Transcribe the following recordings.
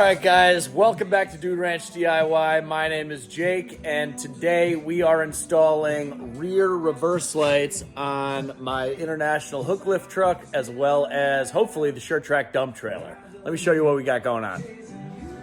Alright guys, welcome back to Dude Ranch DIY. My name is Jake, and today we are installing rear reverse lights on my international hook lift truck, as well as hopefully the Sure Trac dump trailer. Let me show you what we got going on.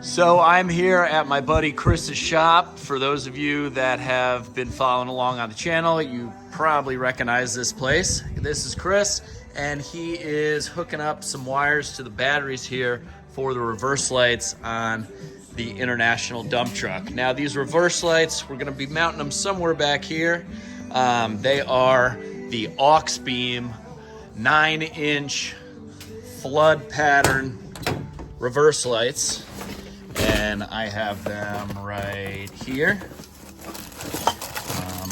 So I'm here at my buddy Chris's shop. For those of you that have been following along on the channel, you probably recognize this place. This is Chris, and he is hooking up some wires to the batteries here for the reverse lights on the international dump truck. Now these reverse lights, we're gonna be mounting them somewhere back here. They are the Auxbeam 9-inch flood pattern reverse lights. And I have them right here.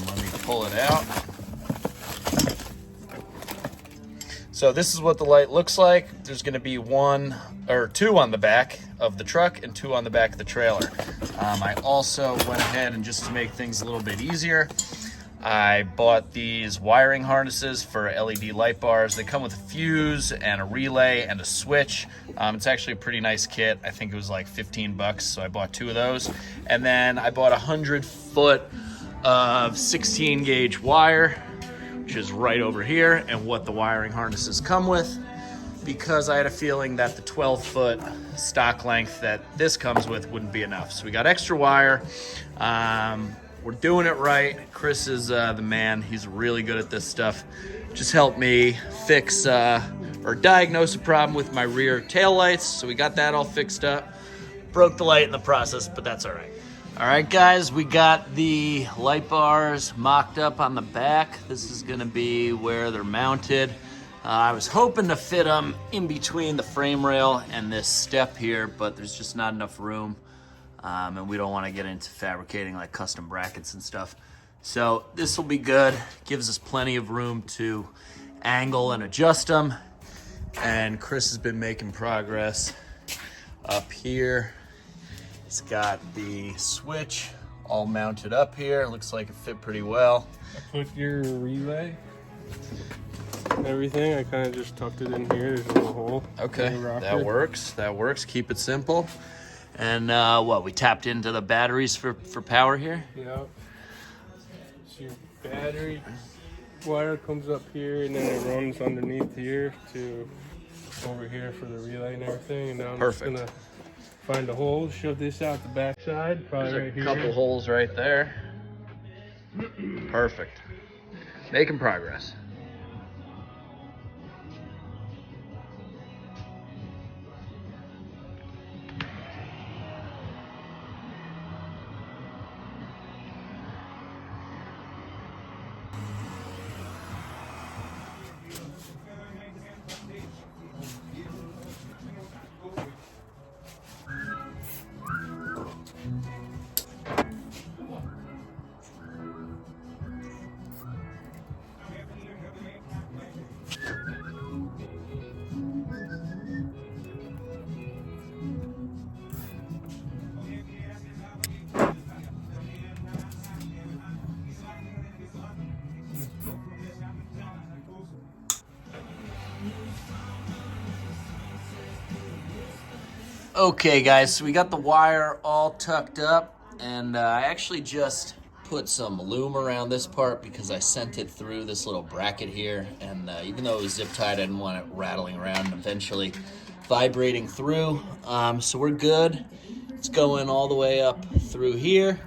Let me pull it out. So this is what the light looks like. There's gonna be one or two on the back of the truck and two on the back of the trailer. I also went ahead and just to make things a little bit easier, I bought these wiring harnesses for LED light bars. They come with a fuse and a relay and a switch. It's actually a pretty nice kit. I think it was like 15 bucks, so I bought two of those. And then I bought 100 foot of 16 gauge wire, which is right over here, and what the wiring harnesses come with, because I had a feeling that the 12-foot stock length that this comes with wouldn't be enough. So we got extra wire. We're doing it right. Chris is the man. He's really good at this stuff. Just helped me fix or diagnose a problem with my rear tail lights. So we got that all fixed up. Broke the light in the process, but that's all right. All right, guys, we got the light bars mocked up on the back. This is gonna be where they're mounted. I was hoping to fit them in between the frame rail and this step here, but there's just not enough room. And we don't want to get into fabricating like custom brackets and stuff. So this will be good. Gives us plenty of room to angle and adjust them. And Chris has been making progress up here. He's got the switch all mounted up here. It looks like it fit pretty well. I put your relay and everything. I kind of just tucked it in here. There's a little hole. Okay, that works. That works. Keep it simple. And we tapped into the batteries for power here? Yep. So your battery wire comes up here, and then it runs underneath here to over here for the relay and everything. And now I'm just gonna find a hole, shove this out the back side, probably right here. There's a couple holes right there. Perfect. Making progress. Okay guys, so we got the wire all tucked up, and I actually just put some loom around this part because I sent it through this little bracket here, and even though it was zip tied, I didn't want it rattling around and eventually vibrating through. So we're good. It's going all the way up through here,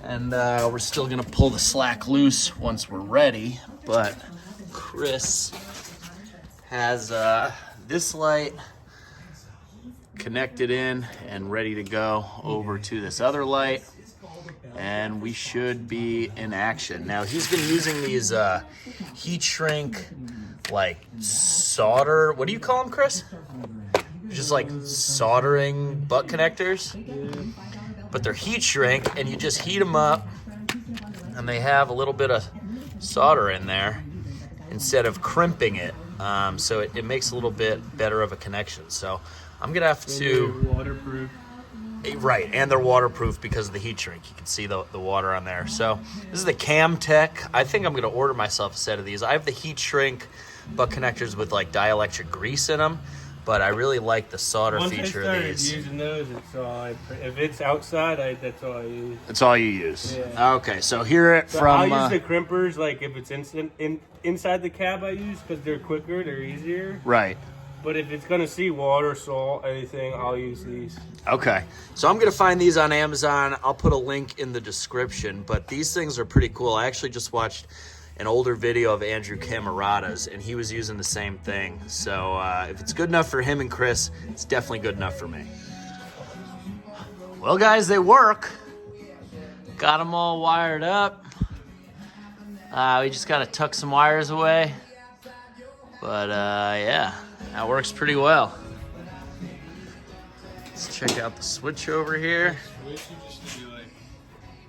and we're still gonna pull the slack loose once we're ready, but Chris has this light connected in and ready to go over to this other light, and we should be in action. Now he's been using these heat shrink like solder, what do you call them, Chris? Just like soldering butt connectors, but they're heat shrink, and you just heat them up and they have a little bit of solder in there instead of crimping it, so it makes a little bit better of a connection. So I'm gonna have to waterproof. Right, and they're waterproof because of the heat shrink. You can see the water on there. So this is the Cam Tech. I think I'm gonna order myself a set of these. I have the heat shrink butt connectors with like dielectric grease in them. but I really like the solder Once feature I started of these. using those, it's all if it's outside, that's all I use. That's all you use. Yeah. Okay, so here it So from. I'll use the crimpers, like if it's inside the cab I use, because they're quicker, they're easier. Right. But if it's gonna see water, salt, anything, I'll use these. Okay, so I'm gonna find these on Amazon. I'll put a link in the description, but these things are pretty cool. I actually just watched an older video of Andrew Camerata's, and he was using the same thing. So if it's good enough for him and Chris, it's definitely good enough for me. Well, guys, they work. Got them all wired up. We just gotta tuck some wires away. But yeah, that works pretty well. Let's check out the switch over here.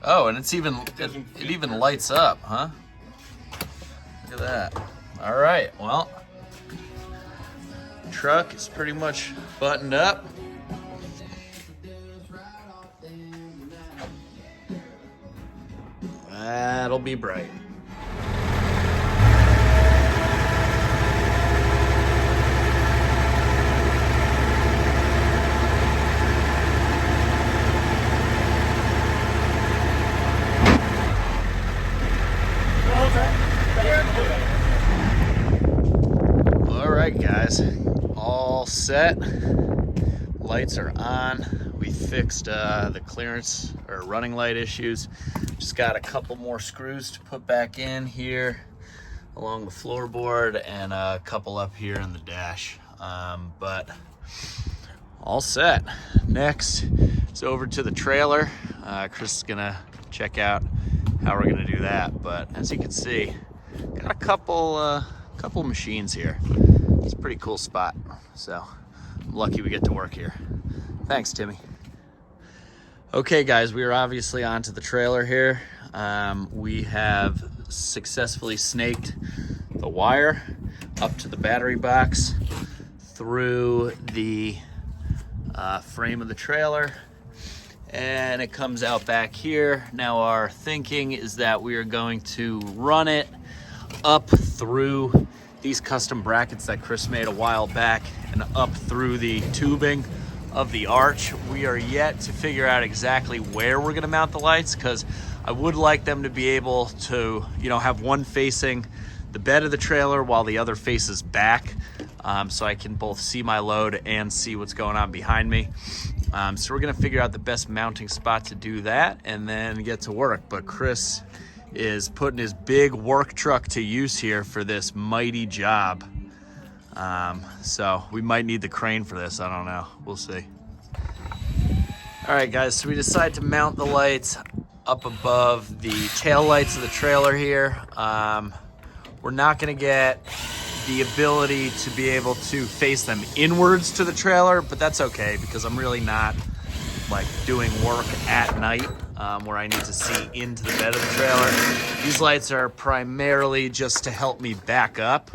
Oh, and it's even it even lights up, huh? Look at that. All right, well, truck is pretty much buttoned up. That'll be bright. All right, guys, all set. Lights are on. We fixed the clearance or running light issues. Just got a couple more screws to put back in here along the floorboard and a couple up here in the dash. But all set. Next is over to the trailer. Chris is gonna check out how we're gonna do that. But as you can see, got a couple machines here. It's a pretty cool spot. So I'm lucky we get to work here. Thanks, Timmy. Okay, guys, we are obviously onto the trailer here. We have successfully snaked the wire up to the battery box through the frame of the trailer, and it comes out back here. Now our thinking is that we are going to run it up through these custom brackets that Chris made a while back and up through the tubing of the arch. We are yet to figure out exactly where we're gonna mount the lights, because I would like them to be able to, you know, have one facing the bed of the trailer while the other faces back, so I can both see my load and see what's going on behind me. So we're gonna figure out the best mounting spot to do that and then get to work. But Chris is putting his big work truck to use here for this mighty job. So we might need the crane for this. I don't know. We'll see. All right, guys, so we decided to mount the lights up above the tail lights of the trailer here. We're not gonna get the ability to be able to face them inwards to the trailer, but that's okay because I'm really not like doing work at night where I need to see into the bed of the trailer. These lights are primarily just to help me back up,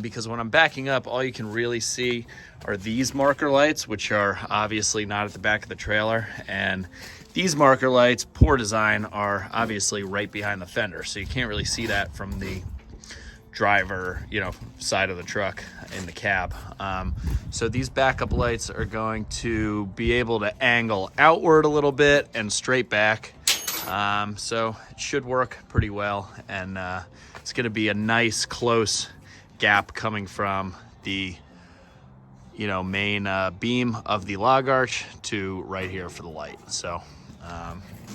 because when I'm backing up, all you can really see are these marker lights, which are obviously not at the back of the trailer, and these marker lights, poor design, are obviously right behind the fender, so you can't really see that from the driver, you know, side of the truck in the cab. So these backup lights are going to be able to angle outward a little bit and straight back. So it should work pretty well, and it's going to be a nice close gap coming from the, you know, main beam of the log arch to right here for the light. So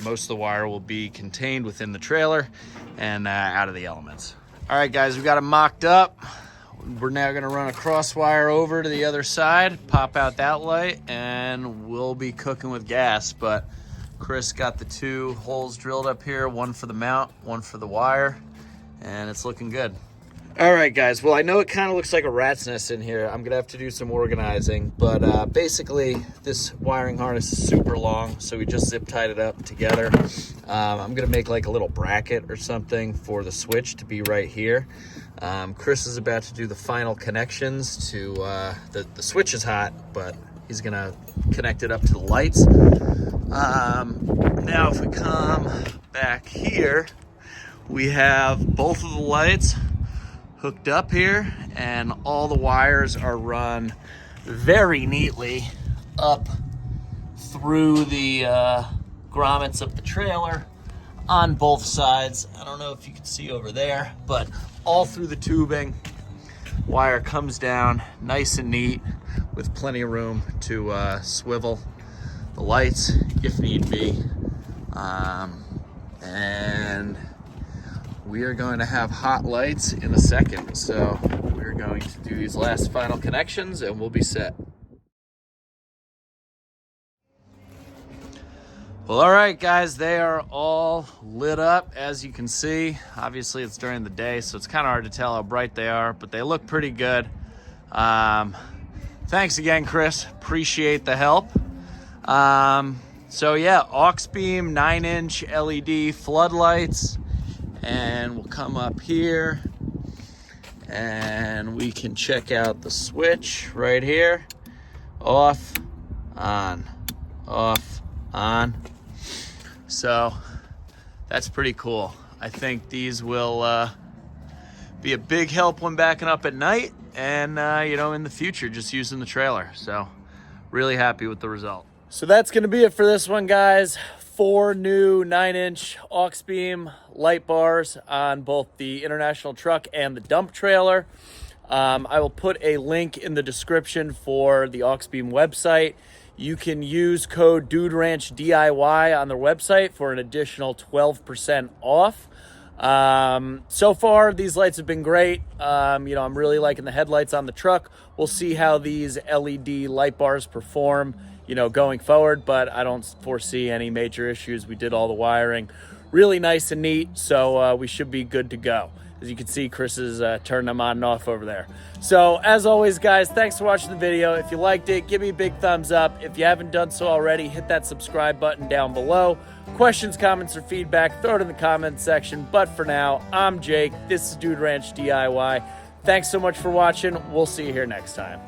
most of the wire will be contained within the trailer and out of the elements. All right, guys, we got it mocked up. We're now gonna run a cross wire over to the other side, pop out that light, and we'll be cooking with gas. But Chris got the 2 holes drilled up here, one for the mount, one for the wire, and it's looking good. All right, guys, well, I know it kind of looks like a rat's nest in here. I'm gonna have to do some organizing, but basically this wiring harness is super long, so we just zip tied it up together. I'm gonna make like a little bracket or something for the switch to be right here. Chris is about to do the final connections to, the switch is hot, but he's gonna connect it up to the lights. Now if we come back here, we have both of the lights hooked up here, and all the wires are run very neatly up through the grommets of the trailer on both sides. I don't know if you can see over there, but all through the tubing. Wire comes down nice and neat with plenty of room to swivel the lights if need be. And we are going to have hot lights in a second. So we're going to do these last final connections and we'll be set. Well, all right, guys, they are all lit up, as you can see. Obviously, it's during the day, so it's kind of hard to tell how bright they are, but they look pretty good. Thanks again, Chris. Appreciate the help. So, yeah, Auxbeam 9-inch LED floodlights, and we'll come up here, and we can check out the switch right here. Off, on, off, on. So that's pretty cool. I think these will be a big help when backing up at night and, you know, in the future, just using the trailer. So really happy with the result. So that's going to be it for this one, guys. 4 new 9-inch Auxbeam light bars on both the International truck and the dump trailer. I will put a link in the description for the Auxbeam website. You can use code DudeRanchDIY on their website for an additional 12% off. So far, these lights have been great. You know, I'm really liking the headlights on the truck. We'll see how these LED light bars perform, you know, going forward, but I don't foresee any major issues. We did all the wiring really nice and neat, so we should be good to go. As you can see, Chris is turning them on and off over there. So as always, guys, thanks for watching the video. If you liked it, give me a big thumbs up. If you haven't done so already, hit that subscribe button down below. Questions, comments, or feedback, throw it in the comments section. But for now, I'm Jake. This is Dude Ranch DIY. Thanks so much for watching. We'll see you here next time.